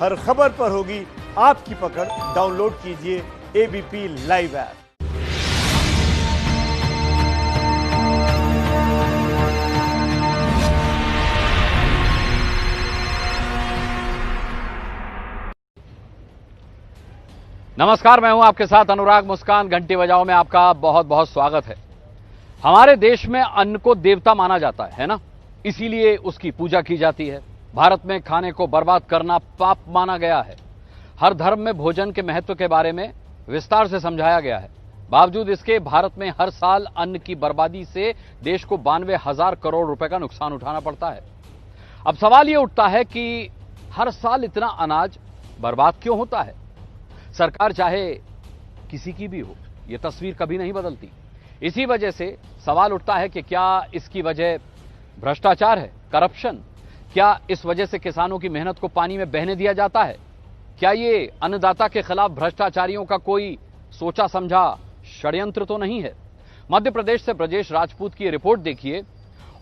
हर खबर पर होगी आपकी पकड़। डाउनलोड कीजिए एबीपी लाइव ऐप। नमस्कार, मैं हूं आपके साथ अनुराग मुस्कान। घंटी बजाओ में आपका बहुत बहुत स्वागत है। हमारे देश में अन्न को देवता माना जाता है ना, इसीलिए उसकी पूजा की जाती है। भारत में खाने को बर्बाद करना पाप माना गया है। हर धर्म में भोजन के महत्व के बारे में विस्तार से समझाया गया है। बावजूद इसके भारत में हर साल अन्न की बर्बादी से देश को 92,000 करोड़ रुपए का नुकसान उठाना पड़ता है। अब सवाल यह उठता है कि हर साल इतना अनाज बर्बाद क्यों होता है? सरकार चाहे किसी की भी हो, यह तस्वीर कभी नहीं बदलती। इसी वजह से सवाल उठता है कि क्या इसकी वजह भ्रष्टाचार है, करप्शन? क्या इस वजह से किसानों की मेहनत को पानी में बहने दिया जाता है? क्या ये अन्नदाता के खिलाफ भ्रष्टाचारियों का कोई सोचा समझा षड्यंत्र तो नहीं है? मध्य प्रदेश से ब्रजेश राजपूत की रिपोर्ट देखिए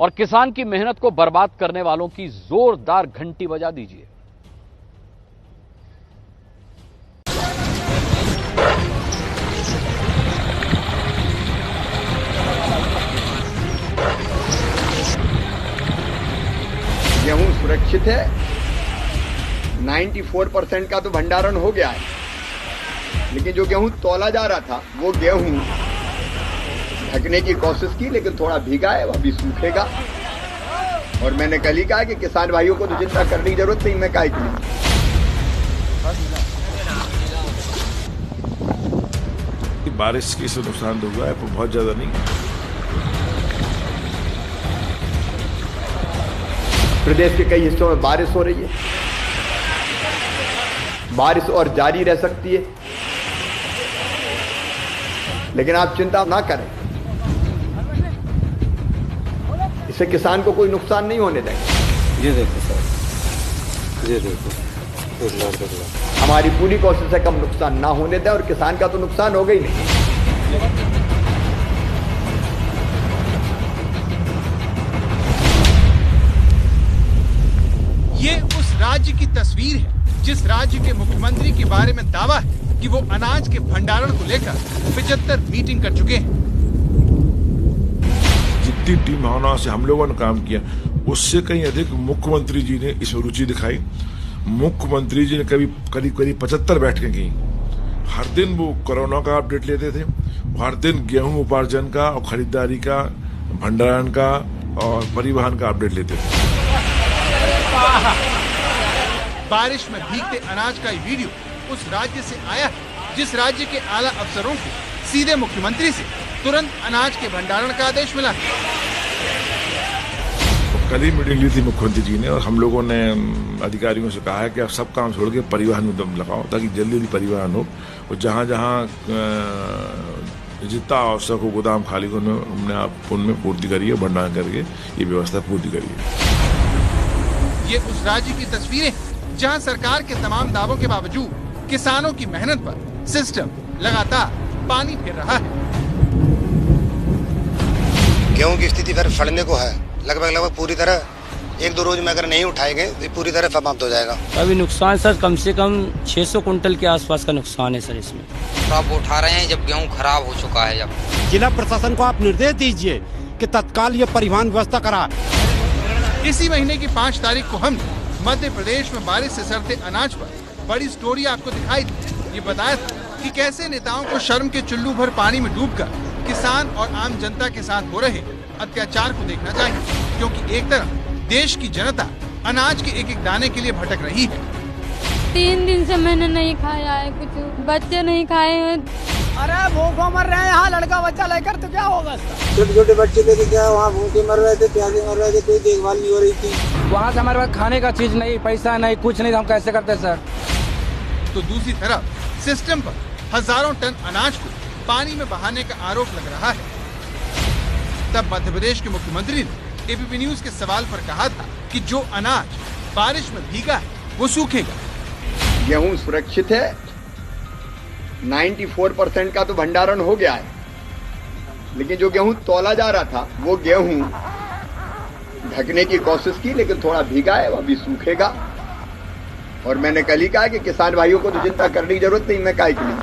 और किसान की मेहनत को बर्बाद करने वालों की जोरदार घंटी बजा दीजिए। गेहूं सुरक्षित है, 94% का तो भंडारण हो गया है, लेकिन जो गेहूं तौला जा रहा था वो गेहूं ढकने की कोशिश की, लेकिन थोड़ा भीगा है, वह भी सूखेगा। और मैंने कल ही कहा कि किसान भाइयों को तो चिंता करने की जरूरत नहीं, मैं काहे के लिए। बारिश की से नुकसान तो हुआ है, पर बहुत ज्यादा नहीं। प्रदेश के कई हिस्सों में बारिश हो रही है, बारिश और जारी रह सकती है, लेकिन आप चिंता ना करें, इससे किसान को कोई नुकसान नहीं होने देंगे। ये देखो सर, ये देखो, हमारी पूरी कोशिश है कम नुकसान ना होने दें, और किसान का तो नुकसान हो गई नहीं। ये उस राज्य की तस्वीर है जिस राज्य के मुख्यमंत्री के बारे में दावा है कि वो अनाज के भंडारण को लेकर 75 मीटिंग कर चुके हैं। जितनी टीम भावना से हम लोगों ने काम किया, उससे कहीं अधिक मुख्यमंत्री जी ने इसमें रुचि दिखाई। मुख्यमंत्री जी ने करीब 75 बैठकें की। हर दिन वो कोरोना का अपडेट लेते थे, हर दिन गेहूं उपार्जन का और खरीदारी का, भंडारण का और परिवहन का अपडेट लेते थे। बारिश में भीगते अनाज का ये वीडियो उस राज्य से आया है जिस राज्य के आला अफसरों को सीधे मुख्यमंत्री से तुरंत अनाज के भंडारण का आदेश मिला। तो कल ही मीटिंग ली थी मुख्यमंत्री जी ने, और हम लोगों ने अधिकारियों से कहा है कि आप सब काम छोड़ के परिवहन में दम लगाओ, ताकि जल्दी जल्दी परिवहन हो। और जहाँ जहाँ जितना आवश्यक हो गोदाम खाली को हमने आप उनमें पूर्ति करिए, भंडारण करके ये व्यवस्था पूर्ति करिए। ये उस राज्य की तस्वीरें जहां सरकार के तमाम दावों के बावजूद किसानों की मेहनत पर सिस्टम लगातार पानी फेर रहा है। गेहूं की स्थिति फिर फड़ने को है, लगभग पूरी तरह 1-2 रोज में अगर नहीं उठाए गए तो पूरी तरह समाप्त हो जाएगा। अभी नुकसान सर कम से कम 600 कुंटल के आसपास का नुकसान है सर इसमें। तो आप उठा रहे हैं जब गेहूं खराब हो चुका है। जब जिला प्रशासन को आप निर्देश दीजिए कि तत्काल ये परिवहन व्यवस्था करा। इसी महीने की 5 तारीख को हमने मध्य प्रदेश में बारिश से सड़ते अनाज पर बड़ी स्टोरी आपको दिखाई दी। ये बताया था कि कैसे नेताओं को शर्म के चुल्लू भर पानी में डूबकर किसान और आम जनता के साथ हो रहे अत्याचार को देखना चाहिए, क्योंकि एक तरफ देश की जनता अनाज के एक एक दाने के लिए भटक रही है। 3 दिन से मैंने नहीं खाया है, कुछ बच्चे नहीं खाए हैं। अरे भूखों मर रहे हैं यहाँ, लड़का बच्चा लेकर तो क्या होगा इसका? छोटे छोटे बच्चे लेके क्या वहाँ भूखे मर रहे थे, प्यासे मर रहे थे, कोई देखभाल नहीं हो रही थी। वहाँ से हमारे पास खाने का चीज नहीं, पैसा नहीं, कुछ नहीं, हम कैसे करते सर? तो दूसरी तरफ सिस्टम पर हजारों टन अनाज को पानी में बहाने का आरोप लग रहा है। तब मध्य प्रदेश के मुख्यमंत्री ने एबीपी न्यूज के सवाल पर कहा था कि जो अनाज बारिश में भीगा है वो सूखेगा। गेहूं सुरक्षित है, 94% का तो भंडारण हो गया है, लेकिन जो गेहूं तौला जा रहा था वो गेहूं ढकने की कोशिश की, लेकिन थोड़ा भीगा है, वह भी सूखेगा। और मैंने कल ही कहा कि किसान भाइयों को तो चिंता करने की जरूरत नहीं, मैं काहे के लिए।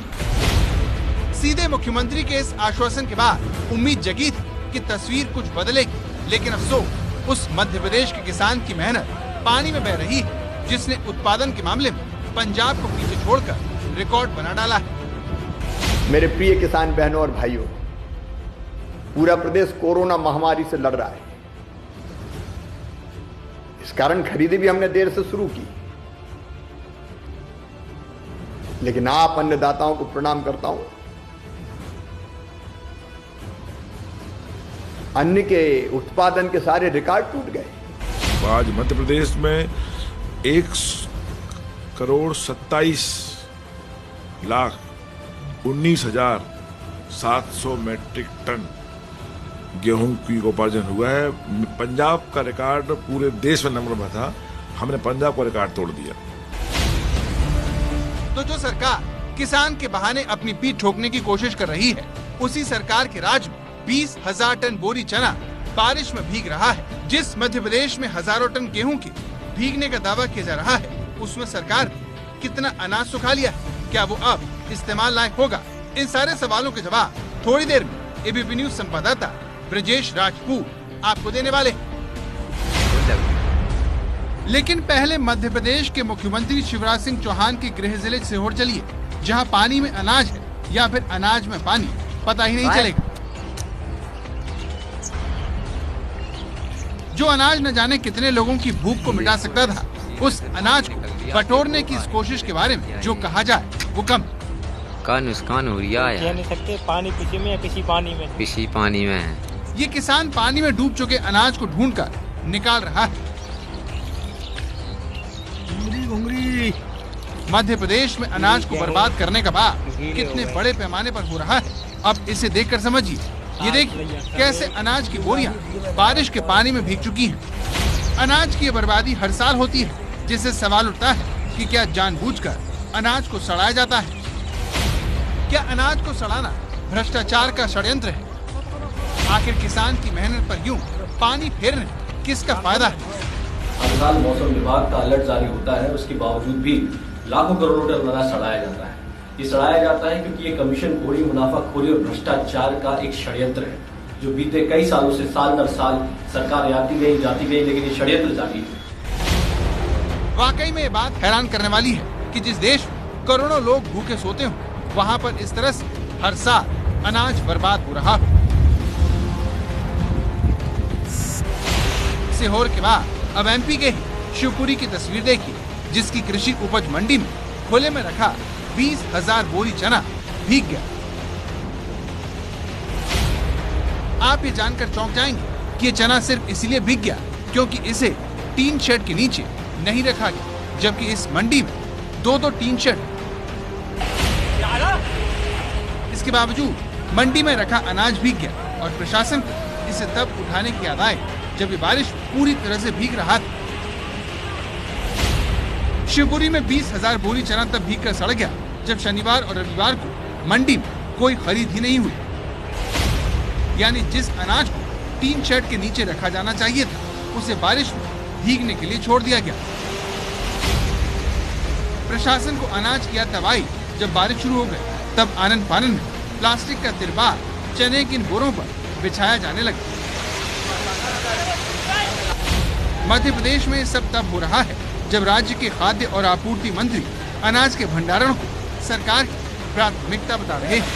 सीधे मुख्यमंत्री के इस आश्वासन के बाद उम्मीद जगी थी कि तस्वीर कुछ बदलेगी, लेकिन अफसोस उस मध्य प्रदेश के किसान की मेहनत पानी में बह रही है, जिसने उत्पादन के मामले में पंजाब को पीछे छोड़कर रिकॉर्ड बना डाला है। मेरे प्रिय किसान बहनों और भाइयों, पूरा प्रदेश कोरोना महामारी से लड़ रहा है। इस कारण खरीदी भी हमने देर से शुरू की, लेकिन आप अन्नदाताओं को प्रणाम करता हूं। अन्न के उत्पादन के सारे रिकॉर्ड टूट गए। आज मध्य प्रदेश में 1,27,19,700 मैट्रिक टन गेहूं की उपार्जन हुआ है। पंजाब का रिकॉर्ड पूरे देश में नंबर में था, हमने पंजाब का रिकॉर्ड तोड़ दिया। तो जो सरकार किसान के बहाने अपनी पीठ ठोकने की कोशिश कर रही है, उसी सरकार के राज में 20,000 टन बोरी चना बारिश में भीग रहा है। जिस मध्य प्रदेश में हजारों टन गेहूं के भीगने का दावा किया जा रहा है, उसमें सरकार कितना अनाज सुखा लिया है? क्या वो अब इस्तेमाल लायक होगा? इन सारे सवालों के जवाब थोड़ी देर में एबीपी न्यूज संवाददाता ब्रजेश राजपूत आपको देने वाले। लेकिन पहले मध्य प्रदेश के मुख्यमंत्री शिवराज सिंह चौहान के गृह जिले सीहोर चलिए, जहां पानी में अनाज है या फिर अनाज में पानी, पता ही नहीं चलेगा। जो अनाज न जाने कितने लोगों की भूख को मिटा सकता था, उस अनाज को बटोरने की इस कोशिश के बारे में जो कहा जाए वो कम। का नुकसान हो रहा है, कह नहीं सकते। पानी किसी में या किसी पानी में, किसी पानी में है। ये किसान पानी में डूब चुके अनाज को ढूंढकर निकाल रहा है। मध्य प्रदेश में अनाज को बर्बाद करने का बात कितने बड़े पैमाने पर हो रहा है, अब इसे देखकर समझिए। ये देखिए कैसे अनाज की बोरियां बारिश के पानी में भीग चुकी हैं। अनाज की ये बर्बादी हर साल होती है, जिससे सवाल उठता है कि क्या जानबूझकर अनाज को सड़ाया जाता है? क्या अनाज को सड़ाना भ्रष्टाचार का षड्यंत्र है? आखिर किसान की मेहनत पर यूं पानी फेरने किसका फायदा है? हर साल मौसम विभाग का अलर्ट जारी होता है, उसके बावजूद भी लाखों करोड़ों टन अनाज सड़ाया जाता है। ये सड़ाया जाता है क्योंकि ये कमीशनखोरी, मुनाफाखोरी और भ्रष्टाचार का एक षड्यंत्र है, जो बीते कई सालों से साल दर साल सरकार आती गई जाती गई, लेकिन ये षड्यंत्र जारी है। वाकई में ये बात हैरान करने वाली है कि जिस देश में करोड़ों लोग भूखे सोते हों, वहाँ पर इस तरह से हर साल अनाज बर्बाद हो रहा है। सीहोर के बाद अब एमपी के शिवपुरी की तस्वीर देखिए, जिसकी कृषि उपज मंडी में खुले में रखा 20,000 बोरी चना भीग गया। आप ये जानकर चौंक जाएंगे कि ये चना सिर्फ इसलिए भीग गया क्योंकि इसे टीन शेड के नीचे नहीं रखा गया, जबकि इस मंडी में 2-2 टीन शेड। इसके बावजूद मंडी में रखा अनाज भीग गया और प्रशासन को इसे तब उठाने की याद आई जब ये बारिश पूरी तरह से भीग रहा था। शिवपुरी में 20,000 बोरी चना तब भीग कर सड़ गया जब शनिवार और रविवार को मंडी में कोई खरीद ही नहीं हुई। यानी जिस अनाज को टीन शेड के नीचे रखा जाना चाहिए था, उसे बारिश में भीगने के लिए छोड़ दिया गया। प्रशासन को अनाज की तब आई जब बारिश शुरू हो गई, तब आनन फानन में प्लास्टिक का तिरपाल चने के इन बोरों पर बिछाया जाने लगा। मध्य प्रदेश में सब तब हो रहा है जब राज्य के खाद्य और आपूर्ति मंत्री अनाज के भंडारण को सरकार की प्राथमिकता बता रहे हैं।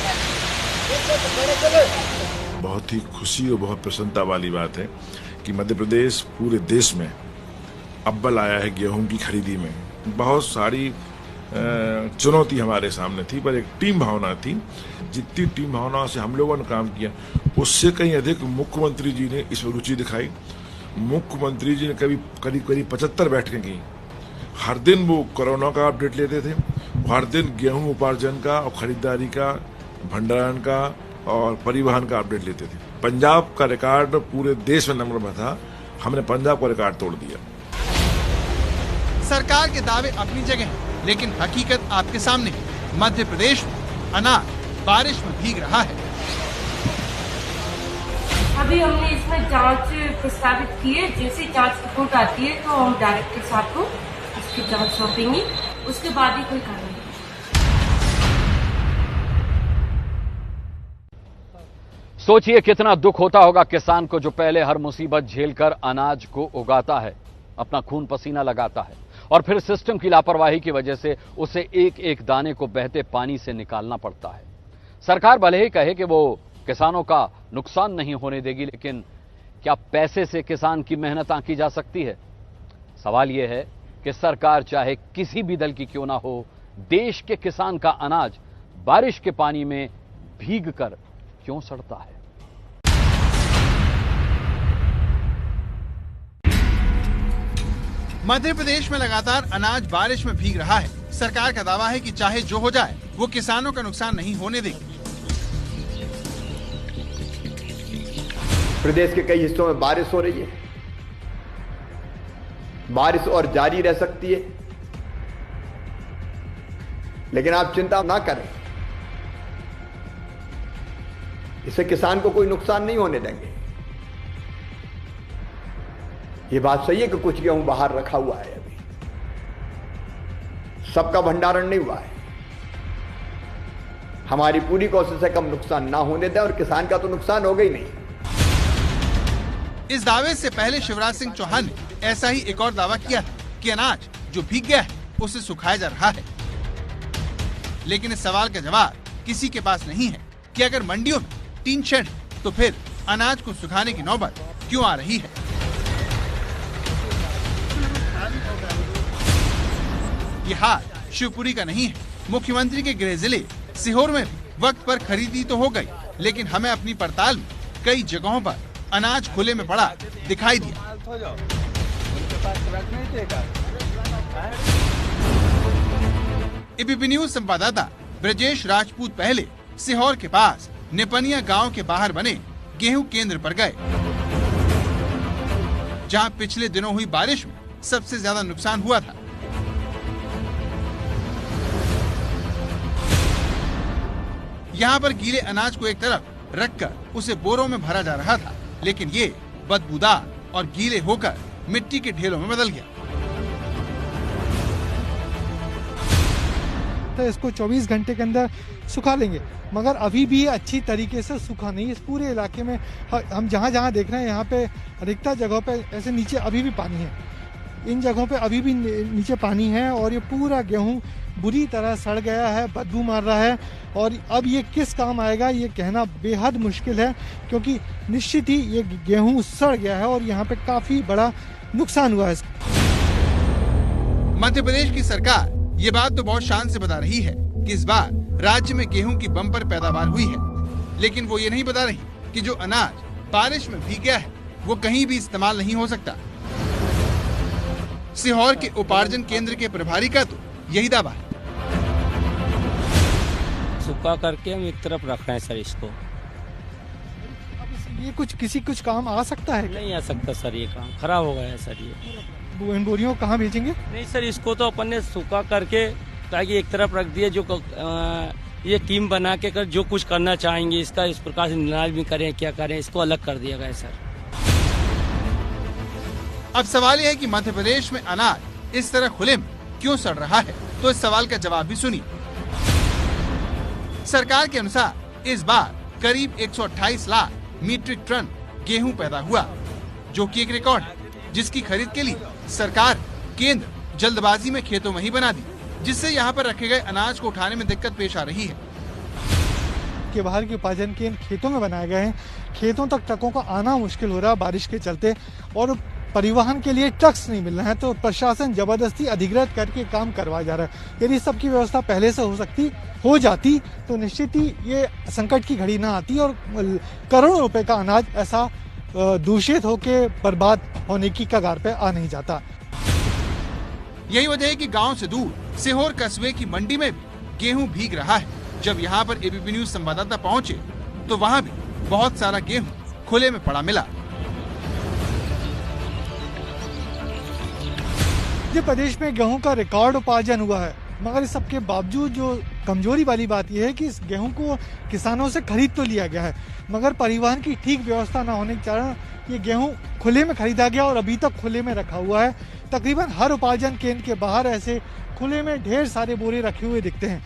बहुत ही खुशी और बहुत प्रसन्नता वाली बात है कि मध्य प्रदेश पूरे देश में अव्वल आया है गेहूं की खरीदी में। बहुत सारी चुनौती हमारे सामने थी, पर एक टीम भावना थी। जितनी टीम भावना से हम लोगों ने काम किया, उससे कहीं अधिक मुख्यमंत्री जी ने इसमें रुचि दिखाई। मुख्यमंत्री जी ने करीब 75 बैठकें की। हर दिन वो कोरोना का अपडेट लेते थे, हर दिन गेहूं उपार्जन का और खरीदारी का, भंडारण का और परिवहन का अपडेट लेते थे। पंजाब का रिकॉर्ड पूरे देश में नंबर में था, हमने पंजाब का रिकॉर्ड तोड़ दिया। सरकार के दावे अपनी जगह, लेकिन हकीकत आपके सामने है। मध्य प्रदेश में अनाज बारिश में भीग रहा है। अभी हमने इसमें जांच प्रस्तावित की है। जैसे जांच रिपोर्ट आती है तो हम डायरेक्टर साहब को इसकी जांच सौंपेंगे। उसके बाद ही कोई कार्रवाई। सोचिए कितना दुख होता होगा किसान को जो पहले हर मुसीबत झेलकर अनाज को उगाता है, अपना खून पसीना लगाता है और फिर सिस्टम की लापरवाही की वजह से उसे एक एक दाने को बहते पानी से निकालना पड़ता है। सरकार भले ही कहे कि वो किसानों का नुकसान नहीं होने देगी, लेकिन क्या पैसे से किसान की मेहनत आंकी जा सकती है? सवाल यह है कि सरकार चाहे किसी भी दल की क्यों ना हो, देश के किसान का अनाज बारिश के पानी में भीग कर क्यों सड़ता है? मध्य प्रदेश में लगातार अनाज बारिश में भीग रहा है। सरकार का दावा है कि चाहे जो हो जाए वो किसानों का नुकसान नहीं होने देगी। प्रदेश के कई हिस्सों में बारिश हो रही है, बारिश और जारी रह सकती है, लेकिन आप चिंता ना करें, इससे किसान को कोई नुकसान नहीं होने देंगे। ये बात सही है कि कुछ गेहूं बाहर रखा हुआ है, अभी सबका भंडारण नहीं हुआ है। हमारी पूरी कोशिश है कम नुकसान ना होने दें और किसान का तो नुकसान होगा ही नहीं। इस दावे से पहले शिवराज सिंह चौहान ने ऐसा ही एक और दावा किया था कि अनाज जो भीग गया है उसे सुखाया जा रहा है। लेकिन इस सवाल का जवाब किसी के पास नहीं है कि अगर मंडियों में टीन शेड है तो फिर अनाज को सुखाने की नौबत क्यों आ रही है। ये हाल शिवपुरी का नहीं है। मुख्यमंत्री के गृह जिले सीहोर में वक्त पर खरीदी तो हो गई, लेकिन हमें अपनी पड़ताल में कई जगहों पर अनाज खुले में पड़ा दिखाई दिया। एबीपी न्यूज संवाददाता ब्रजेश राजपूत पहले सीहोर के पास नेपनिया गांव के बाहर बने गेहूं केंद्र पर गए, जहां पिछले दिनों हुई बारिश में सबसे ज्यादा नुकसान हुआ था। यहाँ पर गीले अनाज को एक तरफ रखकर उसे बोरों में भरा जा रहा था, लेकिन ये बदबूदार और गीले होकर मिट्टी के ढेलों में बदल गया। तो इसको 24 घंटे के अंदर सुखा लेंगे, मगर अभी भी अच्छी तरीके से सूखा नहीं। इस पूरे इलाके में हम जहाँ जहाँ देख रहे हैं, यहाँ पे अधिकतर जगहों पे ऐसे नीचे अभी भी पानी है, इन जगहों पे अभी भी नीचे पानी है और ये पूरा गेहूं बुरी तरह सड़ गया है, बदबू मार रहा है। और अब ये किस काम आएगा ये कहना बेहद मुश्किल है, क्योंकि निश्चित ही ये गेहूं सड़ गया है और यहाँ पे काफी बड़ा नुकसान हुआ है। मध्य प्रदेश की सरकार ये बात तो बहुत शान से बता रही है कि इस बार राज्य में गेहूं की बम्पर पैदावार हुई है, लेकिन वो ये नहीं बता रही कि जो अनाज बारिश में भीग गया है वो कहीं भी इस्तेमाल नहीं हो सकता। सीहोर के उपार्जन केंद्र के प्रभारी का तो यही दावा है। सूखा करके हम एक तरफ रख रहे हैं सर इसको। ये कुछ काम आ सकता है? नहीं आ सकता सर, ये काम खराब हो गया है सर। ये इन बोरियों को कहाँ भेजेंगे? नहीं सर, इसको तो अपन ने सूखा करके ताकि एक तरफ रख दिए, जो ये टीम बना के कर जो कुछ करना चाहेंगे इसका इस प्रकार से निर्णय भी करें, क्या करें, इसको अलग कर दिया गया सर। अब सवाल यह है कि मध्य प्रदेश में अनाज इस तरह खुले में क्यों सड़ रहा है, तो इस सवाल का जवाब भी सुनिए। सरकार के अनुसार इस बार करीब 128 लाख मीट्रिक टन गेहूं पैदा हुआ, जो कि एक रिकॉर्ड है, जिसकी खरीद के लिए सरकार केंद्र जल्दबाजी में खेतों में ही बना दी, जिससे यहाँ पर रखे गए अनाज को उठाने में दिक्कत पेश आ रही है। के बाहर के उपार्जन केंद्र खेतों में बनाए गए हैं, खेतों तक ट्रकों का आना मुश्किल हो रहा है बारिश के चलते, और परिवहन के लिए ट्रक्स नहीं मिल रहे हैं, तो प्रशासन जबरदस्ती अधिग्रहित करके काम करवाया जा रहा है। यदि सबकी व्यवस्था पहले से हो जाती तो निश्चित ही ये संकट की घड़ी ना आती और करोड़ों रुपए का अनाज ऐसा दूषित होके बर्बाद होने की कगार पे आ नहीं जाता। यही वजह है कि गांव से दूर सीहोर कस्बे की मंडी में भी गेहूं भीग रहा है। जब यहां पर एबीपी न्यूज संवाददाता पहुंचे तो वहां भी बहुत सारा गेहूं खुले में पड़ा मिला। मध्य प्रदेश में गेहूं का रिकॉर्ड उपार्जन हुआ है, मगर इस सबके बावजूद जो कमजोरी वाली बात यह है कि इस गेहूं को किसानों से खरीद तो लिया गया है, मगर परिवहन की ठीक व्यवस्था न होने के कारण ये गेहूं खुले में खरीदा गया और अभी तक खुले में रखा हुआ है। तकरीबन हर उपार्जन केंद्र के बाहर ऐसे खुले में ढेर सारे बोरे रखे हुए दिखते हैं।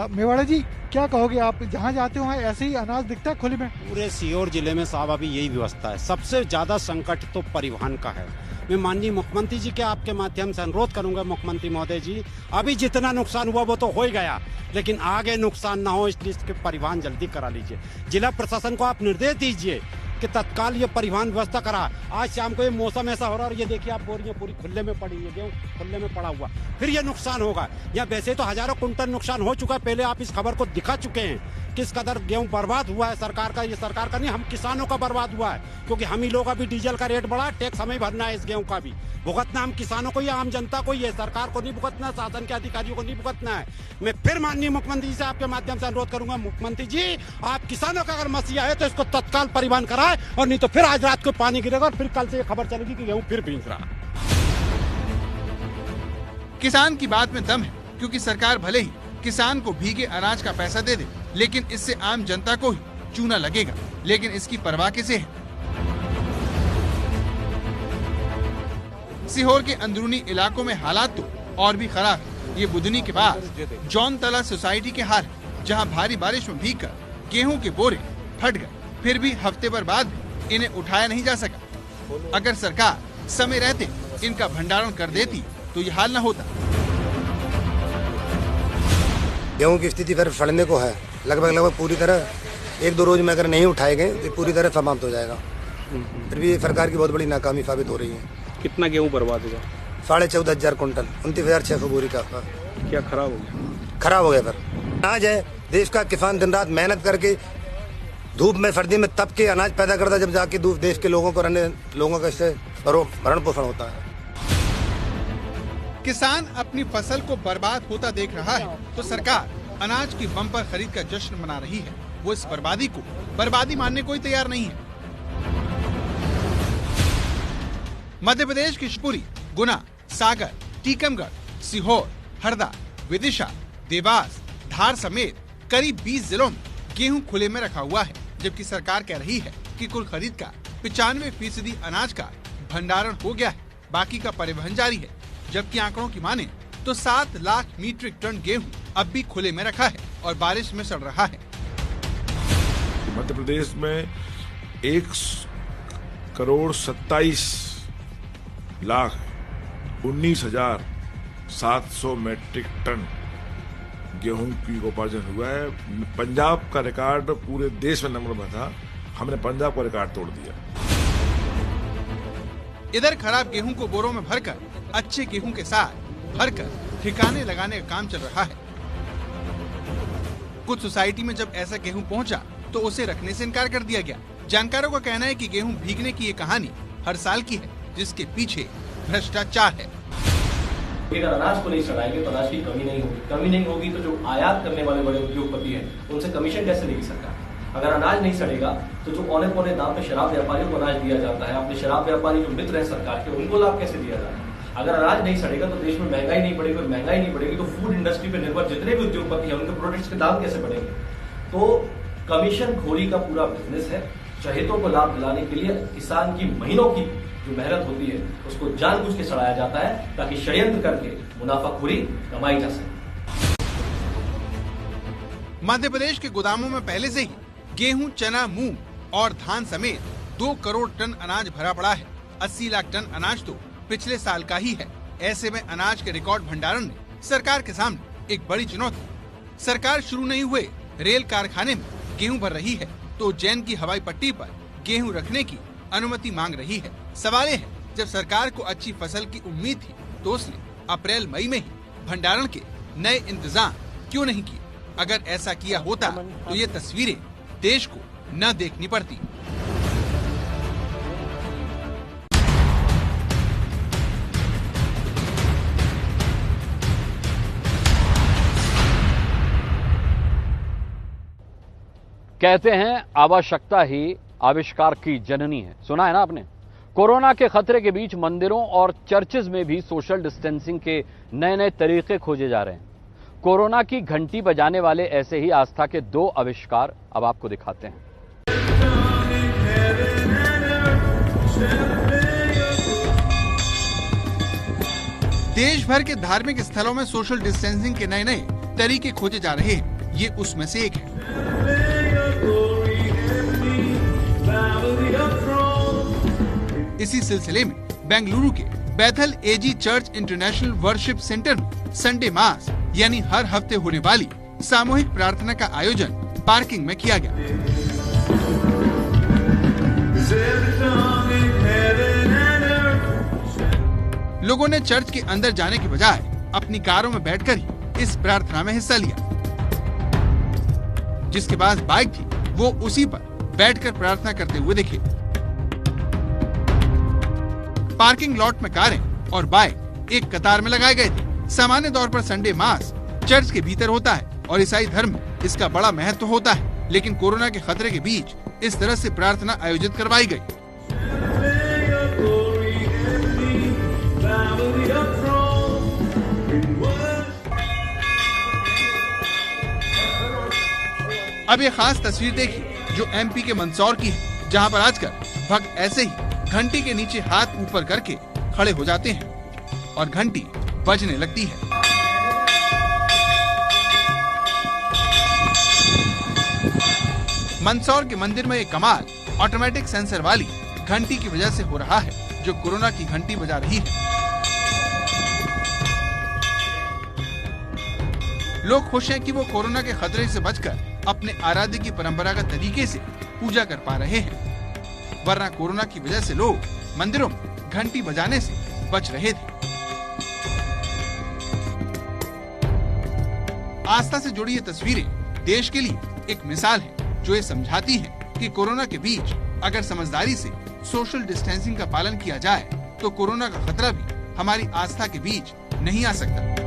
मेवाड़ा जी, क्या कहोगे आप? जहाँ जाते हो वहाँ ऐसे ही अनाज दिखता है खुले में? पूरे सीहोर जिले में साहब अभी यही व्यवस्था है। सबसे ज्यादा संकट तो परिवहन का है। मैं माननीय मुख्यमंत्री जी के आपके माध्यम से अनुरोध करूंगा, मुख्यमंत्री महोदय जी, अभी जितना नुकसान हुआ वो तो हो ही गया, लेकिन आगे नुकसान ना हो इसलिए इसके परिवहन जल्दी करा लीजिए। जिला प्रशासन को आप निर्देश दीजिए कि तत्काल ये परिवहन व्यवस्था करा। आज शाम को ये मौसम ऐसा हो रहा है और ये देखिए आप बोरियां पूरी खुले में पड़ी है, गेहूं खुले में पड़ा हुआ, फिर ये नुकसान होगा। या वैसे तो हजारों कुंटल नुकसान हो चुका है, पहले आप इस खबर को दिखा चुके हैं किस कदर गेहूं बर्बाद हुआ है। सरकार का, ये सरकार का नहीं, हम किसानों का बर्बाद हुआ है, क्योंकि हम ही लोग अभी डीजल का रेट बढ़ा, टैक्स हमें भरना है, इस गेहूं का भी भुगतना हम किसानों को या आम जनता को ही है, सरकार को नहीं भुगतना, शासन के अधिकारियों को नहीं भुगतना है। मैं फिर माननीय मुख्यमंत्री जी से आपके माध्यम से अनुरोध करूंगा, मुख्यमंत्री जी आप किसानों का अगर मसला है तो इसको तत्काल परिवहन कराए, और नहीं तो फिर आज रात को पानी गिरेगा और फिर कल से ये खबर चलेगी कि गेहूं फिर भीग रहा। किसान की बात में दम है, क्योंकि सरकार भले ही किसान को भीगे अनाज का पैसा दे दे, लेकिन इससे आम जनता को ही चूना लगेगा। लेकिन इसकी परवाह किसे है? सीहोर के अंदरूनी इलाकों में हालात तो और भी खराब है। ये बुधनी के पास जौनतला सोसाइटी के हाल है, जहां भारी बारिश में भीगकर गेहूं के बोरे फट गए, फिर भी हफ्ते भर बाद इन्हें उठाया नहीं जा सका। अगर सरकार समय रहते इनका भंडारण कर देती तो ये हाल न होता। गेहूं की स्थिति फिर सड़ने को है, लगभग पूरी तरह 1-2 रोज में अगर नहीं उठाए गए तो पूरी तरह समाप्त हो जाएगा। फिर भी सरकार की बहुत बड़ी नाकामी साबित हो रही है। कितना गेहूं बर्बाद हुआ? 14,500 कुंटल, 29,600 बोरी का। क्या खराब हो गया? खराब हो गया। फिर अनाज है, देश का किसान दिन रात मेहनत करके धूप में सर्दी में तप के अनाज पैदा करता, जब जाके देश के लोगों को, अन्य लोगों का इससे भरण पोषण होता है। किसान अपनी फसल को बर्बाद होता देख रहा है तो सरकार अनाज की बम्पर खरीद का जश्न मना रही है। वो इस बर्बादी को बर्बादी मानने को ही तैयार नहीं है। मध्य प्रदेश की शिवपुरी, गुना, सागर, टीकमगढ़, सीहोर, हरदा, विदिशा, देवास, धार समेत करीब 20 जिलों में गेहूं खुले में रखा हुआ है, जबकि सरकार कह रही है कि कुल खरीद का 95% अनाज का भंडारण हो गया है, बाकी का परिवहन जारी है। जबकि आंकड़ों की माने तो 7 लाख मीट्रिक टन गेहूं अब भी खुले में रखा है और बारिश में सड़ रहा है। मध्य प्रदेश में 1,19,700 मैट्रिक टन गेहूं की उपार्जन हुआ है। पंजाब का रिकॉर्ड पूरे देश में नंबर में था, हमने पंजाब का रिकॉर्ड तोड़ दिया। इधर खराब गेहूं को बोरों में भरकर अच्छे गेहूं के साथ भरकर ठिकाने लगाने का काम चल रहा है। कुछ सोसाइटी में जब ऐसा गेहूं पहुंचा तो उसे रखने से इनकार कर दिया गया। जानकारों का कहना है कि गेहूं भीगने की ये कहानी हर साल की है, जिसके पीछे भ्रष्टाचार है। अगर अनाज को नहीं सड़ाएंगे तो अनाज की कमी नहीं होगी। कमी नहीं होगी तो जो आयात करने वाले बड़े उद्योगपति हैं उनसे कमीशन कैसे लेगी सरकार? अगर अनाज नहीं सड़ेगा तो जो औने पौने दाम पे शराब व्यापारियों को अनाज दिया जाता है, अपने शराब व्यापारी जो मित्र हैं सरकार के, उनको लाभ कैसे दिया जाता है? अगर अनाज नहीं सड़ेगा तो देश में महंगाई नहीं बढ़ेगी, और महंगाई नहीं बढ़ेगी तो फूड इंडस्ट्री पे निर्भर जितने भी उद्योगपति हैं उनके प्रोडक्ट्स के दाम कैसे बढ़ेंगे? तो कमीशन खोरी का पूरा बिजनेस है। चहेतों को लाभ दिलाने के लिए किसान की महीनों की जो मेहनत होती है उसको जानबूझ के सड़ाया जाता है, ताकि षड्यंत्र करके मुनाफाखोरी कमाई जा सके। मध्य प्रदेश के गोदामों में पहले से ही गेहूं, चना, मूंग और धान समेत 2 करोड़ टन अनाज भरा पड़ा है। 80 लाख टन अनाज तो पिछले साल का ही है। ऐसे में अनाज के रिकॉर्ड भंडारण में सरकार के सामने एक बड़ी चुनौती। सरकार शुरू नहीं हुए रेल कारखाने में गेहूं भर रही है तो उज्जैन की हवाई पट्टी पर गेहूं रखने की अनुमति मांग रही है। सवाल है, जब सरकार को अच्छी फसल की उम्मीद थी तो उसने अप्रैल मई में ही भंडारण के नए इंतजाम क्यों नहीं किए? अगर ऐसा किया होता तो ये तस्वीरें देश को न देखनी पड़ती। कहते हैं आवश्यकता ही आविष्कार की जननी है। सुना है ना आपने? कोरोना के खतरे के बीच मंदिरों और चर्चेज में भी सोशल डिस्टेंसिंग के नए नए तरीके खोजे जा रहे हैं। कोरोना की घंटी बजाने वाले ऐसे ही आस्था के 2 आविष्कार अब आपको दिखाते हैं। देश भर के धार्मिक स्थलों में सोशल डिस्टेंसिंग के नए नए तरीके खोजे जा रहे हैं। ये उसमें से एक है। इसी सिलसिले में बेंगलुरु के Bethel AG church international worship centre में संडे मास यानी हर हफ्ते होने वाली सामूहिक प्रार्थना का आयोजन पार्किंग में किया गया। लोगों ने चर्च के अंदर जाने के बजाय अपनी कारों में बैठकर ही इस प्रार्थना में हिस्सा लिया। जिसके पास बाइक थी वो उसी पर बैठकर प्रार्थना करते हुए दिखे। पार्किंग लॉट में कारें और बाइक एक कतार में लगाए गए थे। सामान्य तौर पर संडे मास चर्च के भीतर होता है और ईसाई धर्म में इसका बड़ा महत्व होता है, लेकिन कोरोना के खतरे के बीच इस तरह से प्रार्थना आयोजित करवाई गई। अब ये खास तस्वीर देखिए जो एमपी के मंदसौर की है, जहां पर आजकल भक्त ऐसे ही घंटी के नीचे हाथ ऊपर करके खड़े हो जाते हैं और घंटी बजने लगती है। मंदसौर के मंदिर में एक कमाल ऑटोमेटिक सेंसर वाली घंटी की वजह से हो रहा है, जो कोरोना की घंटी बजा रही है। लोग खुश हैं कि वो कोरोना के खतरे से बचकर अपने आराध्य की परंपरागत तरीके से पूजा कर पा रहे हैं, वरना कोरोना की वजह से लोग मंदिरों में घंटी बजाने से बच रहे थे। आस्था से जुड़ी ये तस्वीरें देश के लिए एक मिसाल है, जो ये समझाती है कि कोरोना के बीच अगर समझदारी से सोशल डिस्टेंसिंग का पालन किया जाए तो कोरोना का खतरा भी हमारी आस्था के बीच नहीं आ सकता।